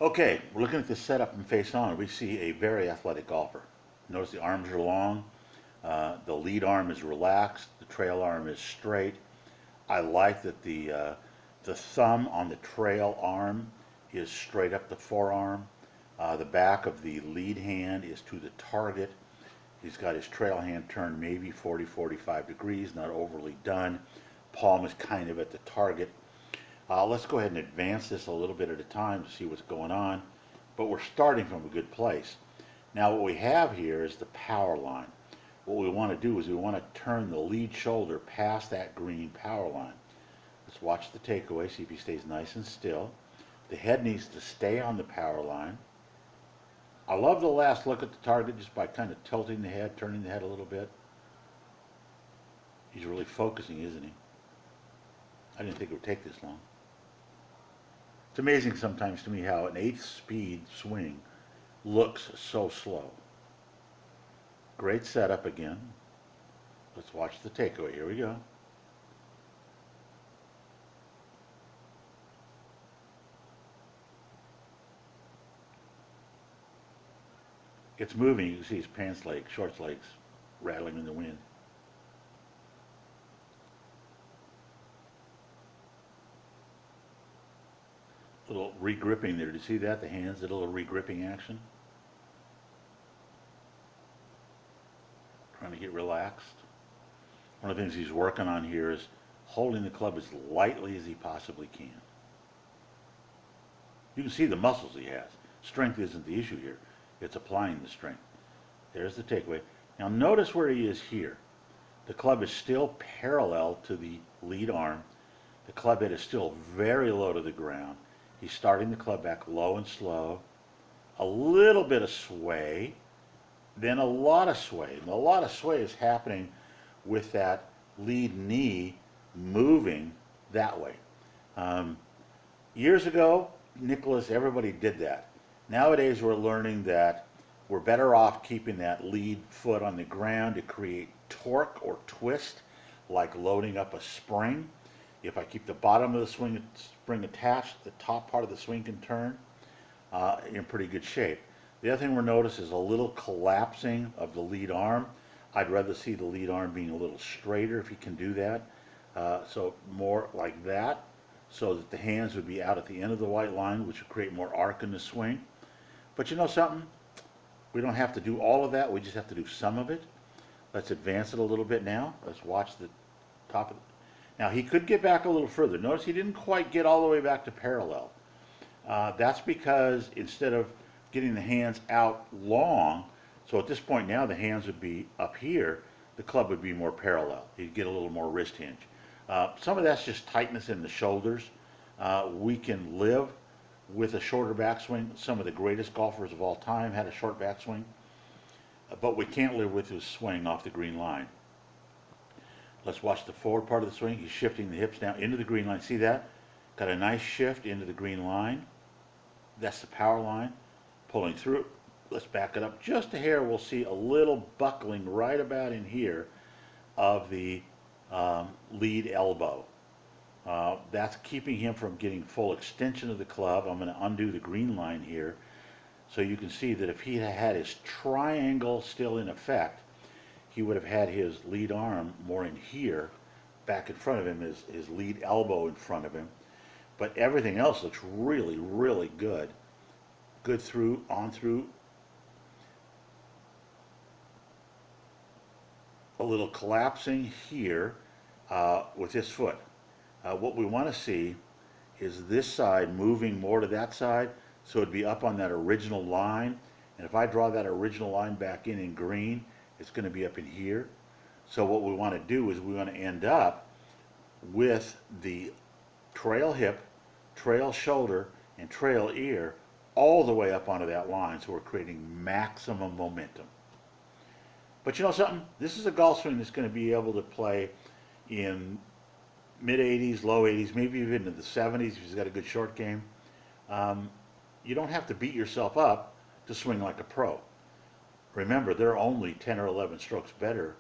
Okay, we're looking at this setup and face on. We see a very athletic golfer. Notice the arms are long, the lead arm is relaxed, the trail arm is straight. I like that the thumb on the trail arm is straight up the forearm. The back of the lead hand is to the target. He's got his trail hand turned maybe 40, 45 degrees, not overly done. Palm is kind of at the target. Let's go ahead and advance this a little bit at a time to see what's going on. But we're starting from a good place. Now what we have here is the power line. What we want to do is we want to turn the lead shoulder past that green power line. Let's watch the takeaway, see if he stays nice and still. The head needs to stay on the power line. I love the last look at the target just by kind of tilting the head, turning the head a little bit. He's really focusing, isn't he? I didn't think it would take this long. It's amazing sometimes to me how an 8th speed swing looks so slow. Great setup again. Let's watch the takeaway. Here we go. It's moving. You can see his pants legs, shorts legs rattling in the wind. Little regripping there. Did you see that? The hands, a little regripping action. Trying to get relaxed. One of the things he's working on here is holding the club as lightly as he possibly can. You can see the muscles he has. Strength isn't the issue here. It's applying the strength. There's the takeaway. Now notice where he is here. The club is still parallel to the lead arm. The club head is still very low to the ground. He's starting the club back low and slow. A little bit of sway, then a lot of sway. And a lot of sway is happening with that lead knee moving that way. Years ago, Nicklaus, everybody did that. Nowadays, we're learning that we're better off keeping that lead foot on the ground to create torque or twist, like loading up a spring. If I keep the bottom of the spring attached, the top part of the swing can turn in pretty good shape. The other thing we'll notice is a little collapsing of the lead arm. I'd rather see the lead arm being a little straighter if you can do that. So more like that, so that the hands would be out at the end of the white line, which would create more arc in the swing. But you know something? We don't have to do all of that. We just have to do some of it. Let's advance it a little bit now. Let's watch the top of it. Now he could get back a little further. Notice he didn't quite get all the way back to parallel. That's because instead of getting the hands out long, so at this point now the hands would be up here, the club would be more parallel. You'd get a little more wrist hinge. Some of that's just tightness in the shoulders. We can live with a shorter backswing. Some of the greatest golfers of all time had a short backswing, but we can't live with his swing off the green line. Let's watch the forward part of the swing. He's shifting the hips down into the green line. See that? Got a nice shift into the green line. That's the power line. Pulling through. Let's back it up just a hair. We'll see a little buckling right about in here of the lead elbow. That's keeping him from getting full extension of the club. I'm going to undo the green line here. So you can see that if he had his triangle still in effect, he would have had his lead arm more in here, back in front of him, his lead elbow in front of him. But everything else looks really, really good. Good through, on through. A little collapsing here with this foot. What we want to see is this side moving more to that side, so it'd be up on that original line. And if I draw that original line back in green, it's going to be up in here. So what we want to do is we want to end up with the trail hip, trail shoulder, and trail ear all the way up onto that line, so we're creating maximum momentum. But you know something? This is a golf swing that's going to be able to play in mid-80s, low 80s, maybe even into the 70s if he's got a good short game. You don't have to beat yourself up to swing like a pro. Remember, they're only 10 or 11 strokes better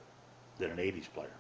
than an 80s player.